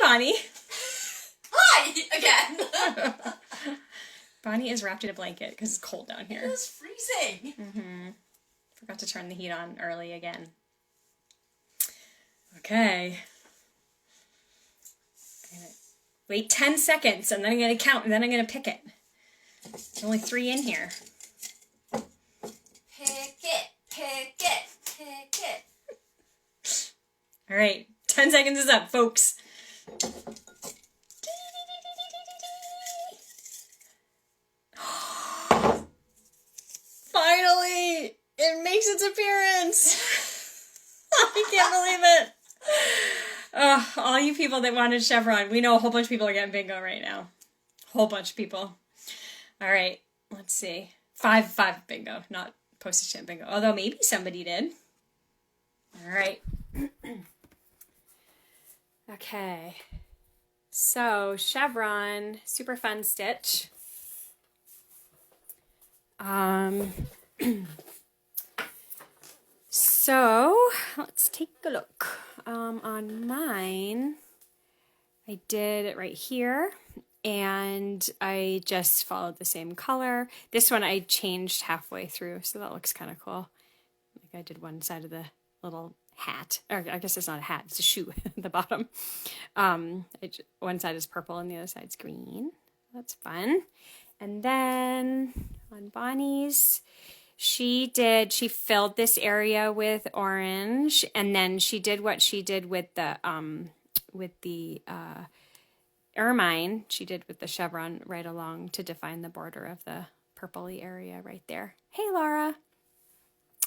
Bonnie. Hi again. Bonnie is wrapped in a blanket because it's cold down here. It is freezing. Forgot to turn the heat on early again. Okay. Wait 10 seconds and then I'm going to count and then I'm going to pick it. There's only 3 in here. Pick it, pick it, pick it. All right. 10 seconds is up, folks. Finally! It makes its appearance! I can't believe it! All you people that wanted Chevron, we know a whole bunch of people are getting bingo right now. Whole bunch of people. All right, let's see. 5 bingo, not postage stamp bingo. Although maybe somebody did. All right. Okay. So, Chevron, super fun stitch. So, let's take a look. On mine, I did it right here, and I just followed the same color. This one I changed halfway through, so that looks kind of cool. Like I did one side of the little hat, or I guess it's not a hat, it's a shoe at the bottom. One side is purple and the other side's green. That's fun. And then on Bonnie's, she filled this area with orange, and then she did what she did with the ermine. She did with the chevron right along to define the border of the purpley area right there. Hey, Laura.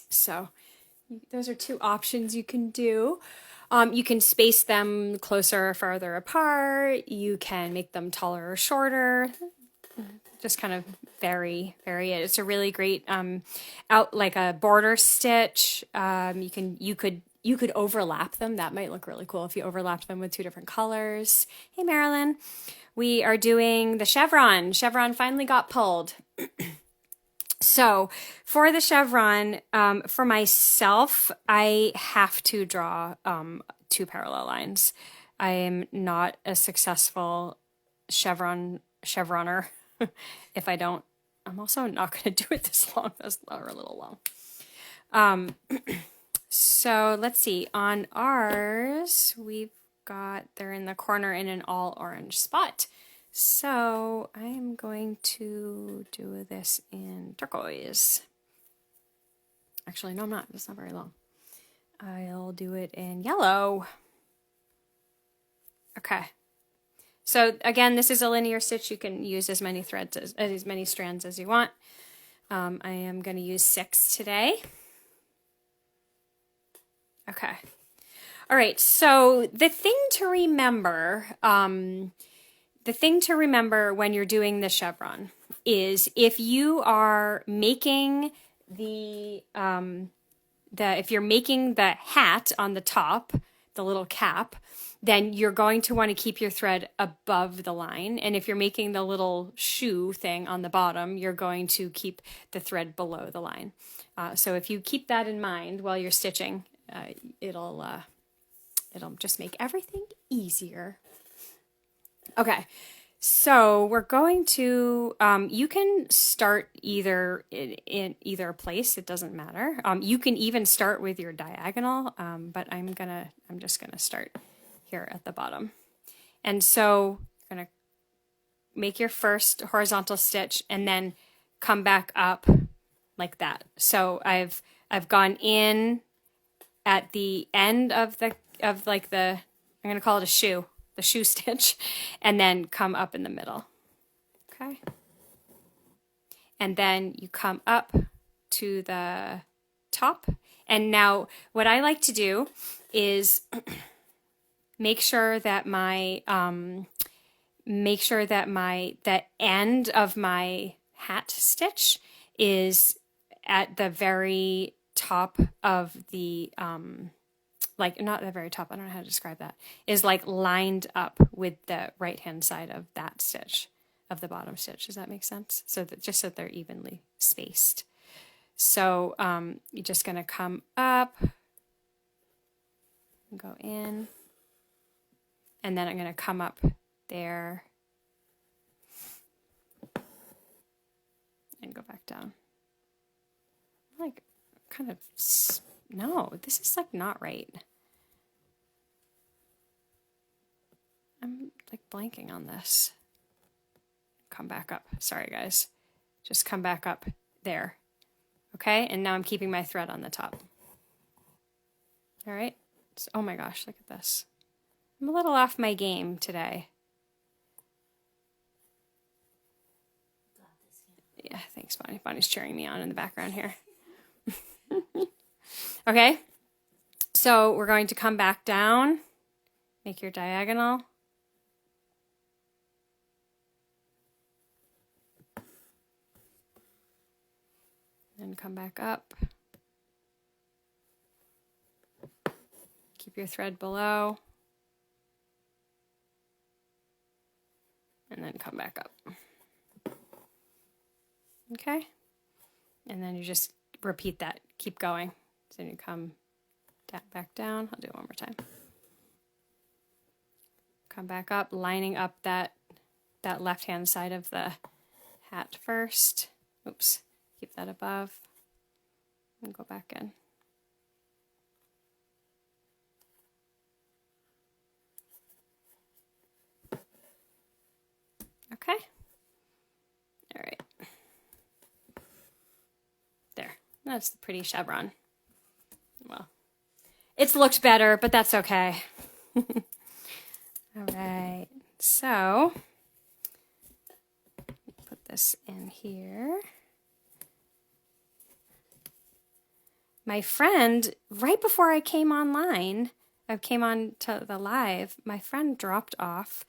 So those are 2 options you can do. You can space them closer or farther apart. You can make them taller or shorter. Just kind of vary it. It's a really great out like a border stitch. You could overlap them. That might look really cool if you overlapped them with 2 different colors. Hey, Marilyn. We are doing the chevron. Chevron finally got pulled. So for the chevron, for myself, I have to draw 2 parallel lines. I am not a successful chevroner. If I don't, I'm also not going to do it this long. Those are a little long. So let's see. On ours, they're in the corner in an all orange spot. So I'm going to do this in turquoise. Actually, no, I'm not. It's not very long. I'll do it in yellow. Okay. So again, this is a linear stitch. You can use as many threads as many strands as you want. I am going to use 6 today. Okay. All right. So the thing to remember when you're doing the chevron is if you are making if you're making the hat on the top, the little cap, then you're going to want to keep your thread above the line. And if you're making the little shoe thing on the bottom, you're going to keep the thread below the line. So if you keep that in mind while you're stitching, it'll just make everything easier. Okay, so we're going to, you can start either in either place, it doesn't matter. You can even start with your diagonal, but I'm just gonna start here at the bottom. And so you're going to make your first horizontal stitch and then come back up like that. So I've gone in at the end of I'm going to call it a shoe, the shoe stitch, and then come up in the middle. Okay. And then you come up to the top. And now what I like to do is make sure that the end of my hat stitch is at the very top of the like not the very top, I don't know how to describe that, is like lined up with the right hand side of that stitch, of the bottom stitch. Does that make sense? So that just so they're evenly spaced. So you're just going to come up and go in. and then I'm going to come up there and go back down. Like, kind of, no, this is like not right. I'm like blanking on this. Come back up. Sorry, guys. Just come back up there. Okay, and now I'm keeping my thread on the top. All right. So, oh my gosh, look at this. I'm a little off my game today. Yeah, thanks, Bonnie. Bonnie's cheering me on in the background here. Okay, so we're going to come back down, make your diagonal. Then come back up. Keep your thread below. And then come back up. Okay? And then you just repeat that. Keep going. So you come back down. I'll do it one more time. Come back up, lining up that left-hand side of the hat first. Oops. Keep that above. And go back in. Okay. All right. There. That's the pretty chevron. Well, it's looked better, but that's okay. All right. So, put this in here. My friend, right before I came online, I came on to the live, my friend dropped off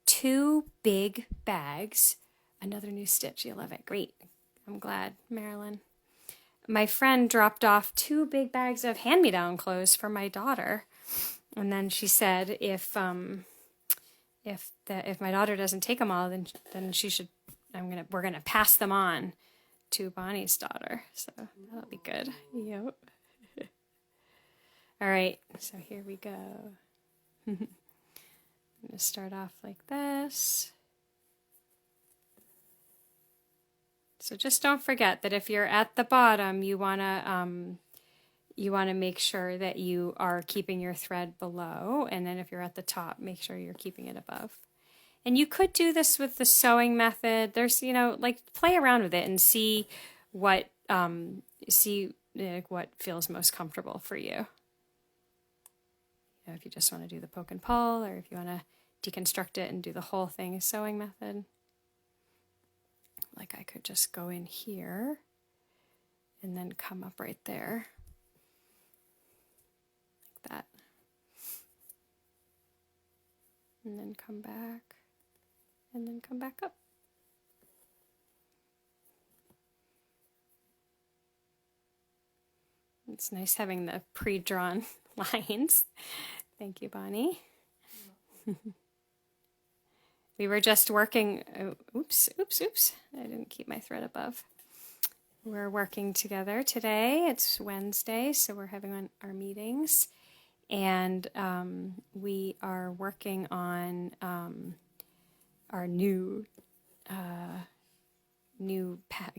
2 big bags. Another new stitch. You love it. Great. I'm glad, Marilyn. My friend dropped off 2 big bags of hand-me-down clothes for my daughter. And then she said if my daughter doesn't take them all, then she should we're gonna pass them on to Bonnie's daughter. So that'll be good. Yep. All right, so here we go. I'm going to start off like this. So just don't forget that if you're at the bottom, you want to make sure that you are keeping your thread below, and then if you're at the top, make sure you're keeping it above. And you could do this with the sewing method. There's, like play around with it and see what what feels most comfortable for you. If you just want to do the poke and pull, or if you want to deconstruct it and do the whole thing as sewing method. Like I could just go in here and then come up right there. Like that. And then come back. And then come back up. It's nice having the pre-drawn lines. Thank you, Bonnie. We were just working, oops. I didn't keep my thread above. We're working together today. It's Wednesday, so we're having our meetings. And we are working on our new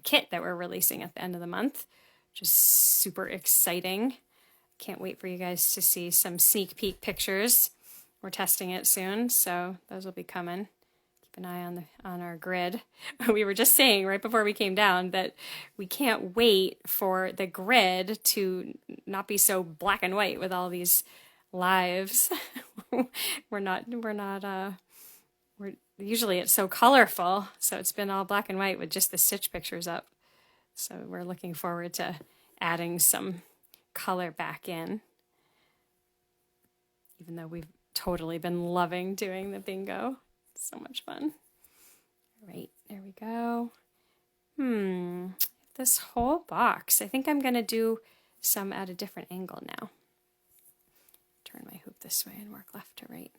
kit that we're releasing at the end of the month, which is super exciting. Can't wait for you guys to see some sneak peek pictures. We're testing it soon, so those will be coming. Keep an eye on our grid. We were just saying right before we came down that we can't wait for the grid to not be so black and white with all these lives. Usually it's so colorful, so it's been all black and white with just the stitch pictures up. So we're looking forward to adding some color back in, even though we've totally been loving doing the bingo. It's so much fun. All right, there we go. This whole box, I think I'm going to do some at a different angle now. Turn my hoop this way and work left to right.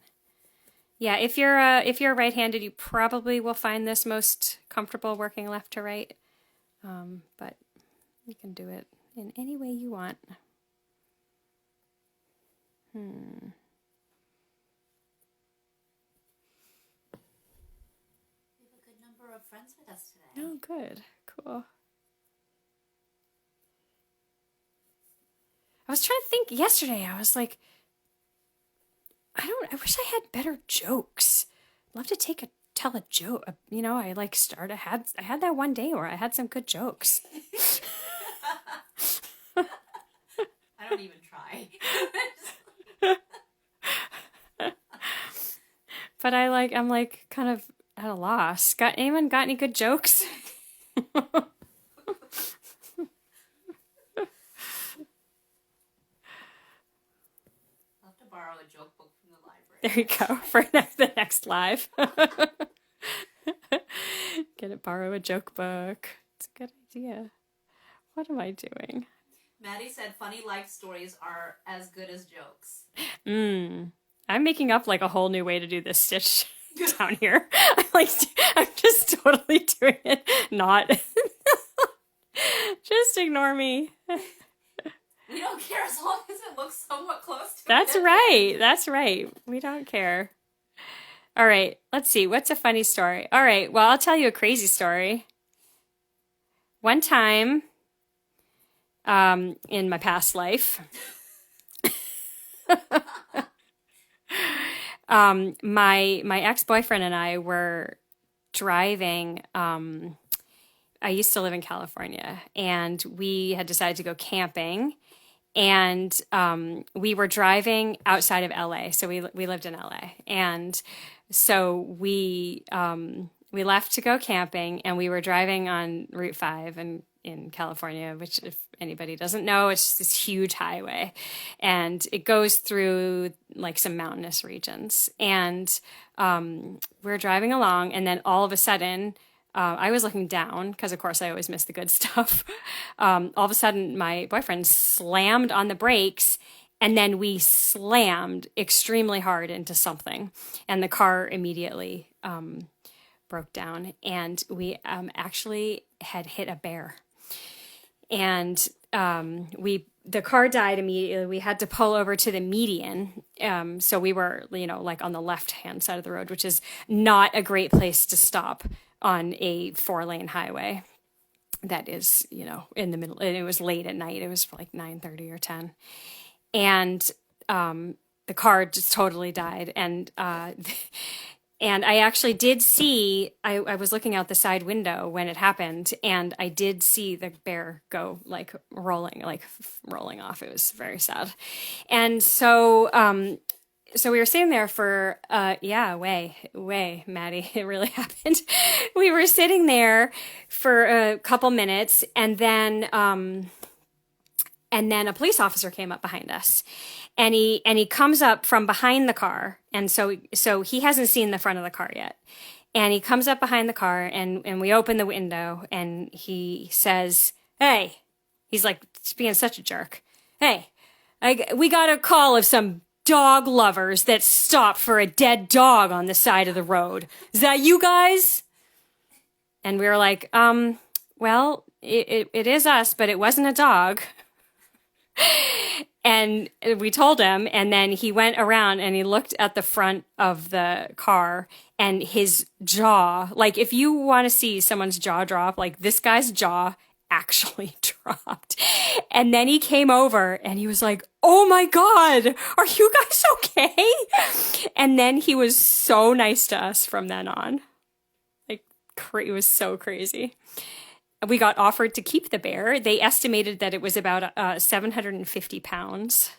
Yeah, if you're right-handed, you probably will find this most comfortable working left to right, but you can do it in any way you want. more friends with us today. Oh, good. Cool. I was trying to think yesterday. I was like, I wish I had better jokes. I'd love to tell a joke. I had that one day where I had some good jokes. I don't even try. But I'm like kind of at a loss. Anyone got any good jokes? I'll have to borrow a joke book from the library. There you go for the next live. Borrow a joke book. It's a good idea. What am I doing? Maddie said funny life stories are as good as jokes. I'm making up like a whole new way to do this stitch down here. I'm just totally doing it. Not. Just ignore me. We don't care as long as it looks somewhat close to That's it. right. That's right. We don't care. All right. Let's see. What's a funny story? All right. Well, I'll tell you a crazy story. One time, in my past life, my ex-boyfriend and I were driving. I used to live in California, and we had decided to go camping. And we were driving outside of LA, so we lived in LA, and so we left to go camping, and we were driving on Route 5 in California, which, if anybody doesn't know, it's this huge highway, and it goes through like some mountainous regions. And we're driving along, and then all of a sudden, I was looking down because, of course, I always miss the good stuff. All of a sudden, my boyfriend slammed on the brakes, and then we slammed extremely hard into something, and the car immediately broke down, and we actually had hit a bear. And the car died immediately. We had to pull over to the median. So we were, like on the left-hand side of the road, which is not a great place to stop on a 4-lane highway that is, in the middle. And it was late at night. It was like 9:30 or 10. And the car just totally died. And and I actually did see, I was looking out the side window when it happened, and I did see the bear go rolling off. It was very sad. And so we were sitting there for, way, Maddie, it really happened. We were sitting there for a couple minutes, and then a police officer came up behind us, and he comes up from behind the car. And so he hasn't seen the front of the car yet. And he comes up behind the car, and we open the window, and he says, "Hey," he's like being such a jerk. "Hey, we got a call of some dog lovers that stopped for a dead dog on the side of the road. Is that you guys?" And we were like, well, it is us, but it wasn't a dog. And we told him, and then he went around and he looked at the front of the car, and his jaw, like if you want to see someone's jaw drop, like this guy's jaw actually dropped. And then he came over and he was like, "Oh my God, are you guys okay?" And then he was so nice to us from then on. Like, it was so crazy. We got offered to keep the bear. They estimated that it was about 750 pounds.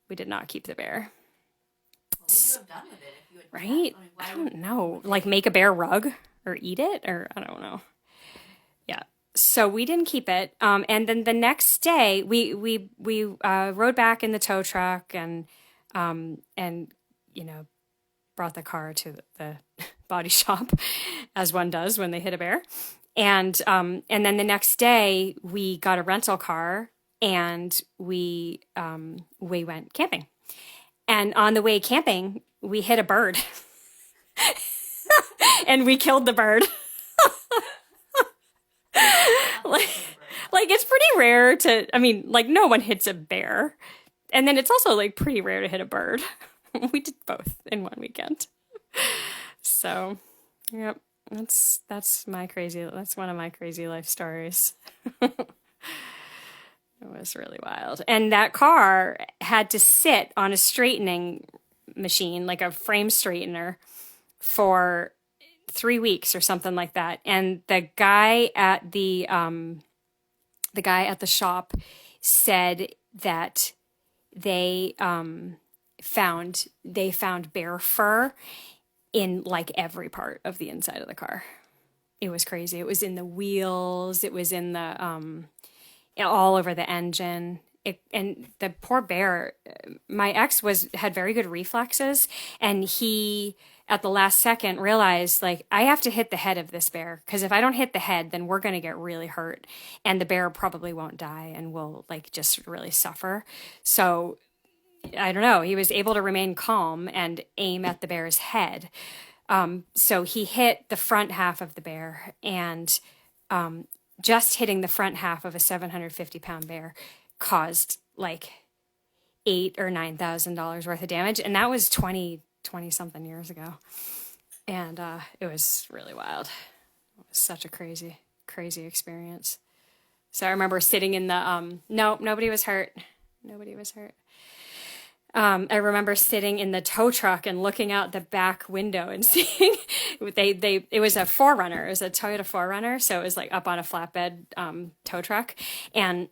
We did not keep the bear. What would you have done with it if you had? Right? I don't know. Like make a bear rug or eat it, or I don't know. Yeah. So we didn't keep it. And then the next day, we rode back in the tow truck and brought the car to the body shop, as one does when they hit a bear. And then the next day we got a rental car, and we went camping. And on the way camping, we hit a bird. And we killed the bird. like it's pretty rare no one hits a bear. And then it's also like pretty rare to hit a bird. We did both in one weekend. So, yep. That's one of my crazy life stories. It was really wild. And that car had to sit on a straightening machine, like a frame straightener, for 3 weeks or something like that. And the guy at the shop said that they found bear fur in like every part of the inside of the car. It was crazy. It was in the wheels. It was in the all over the engine. And the poor bear, my ex had very good reflexes, and he at the last second realized, like, I have to hit the head of this bear, because if I don't hit the head, then we're going to get really hurt, and the bear probably won't die and will like just really suffer. So I don't know. He was able to remain calm and aim at the bear's head. So he hit the front half of the bear, and just hitting the front half of a 750-pound bear caused like $8,000 or $9,000 worth of damage, and that was 20 something years ago, and it was really wild. It was such a crazy experience. So I remember sitting in the no, nobody was hurt. I remember sitting in the tow truck and looking out the back window and seeing it was a 4Runner. It was a Toyota 4Runner, so it was like up on a flatbed tow truck, and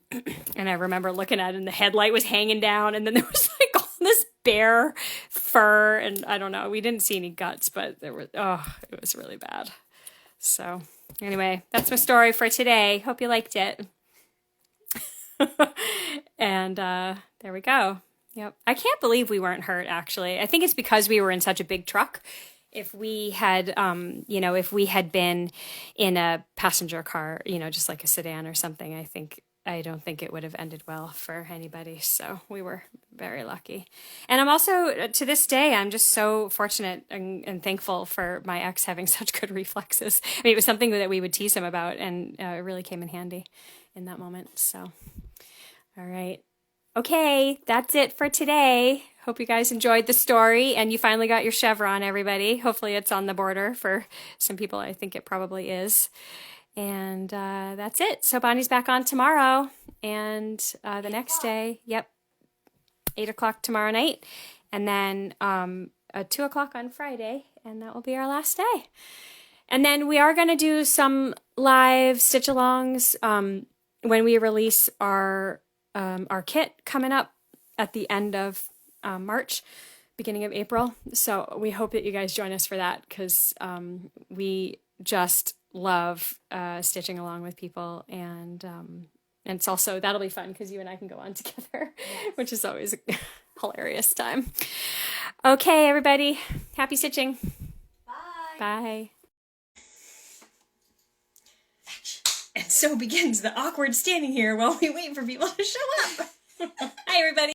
I remember looking at it, and the headlight was hanging down, and then there was like all this bear fur, and I don't know, we didn't see any guts, but it was really bad. So anyway, that's my story for today. Hope you liked it. And there we go. Yep. I can't believe we weren't hurt, actually. I think it's because we were in such a big truck. If we had, if we had been in a passenger car, just like a sedan or something, I don't think it would have ended well for anybody. So we were very lucky. And I'm also, to this day, I'm just so fortunate and thankful for my ex having such good reflexes. I mean, it was something that we would tease him about, and it really came in handy in that moment. So, all right. Okay, that's it for today. Hope you guys enjoyed the story, and you finally got your Chevron, everybody. Hopefully it's on the border for some people. I think it probably is. And that's it. So Bonnie's back on tomorrow, and the next day, 8 o'clock tomorrow night, and then 2 o'clock on Friday, and that will be our last day. And then we are going to do some live stitch-alongs when we release our kit coming up at the end of March, beginning of April. So we hope that you guys join us for that, because we just love stitching along with people, and it's also, that'll be fun because you and I can go on together, which is always a hilarious time. Okay, everybody, happy stitching. Bye. Bye. And so begins the awkward standing here while we wait for people to show up. Hi, everybody.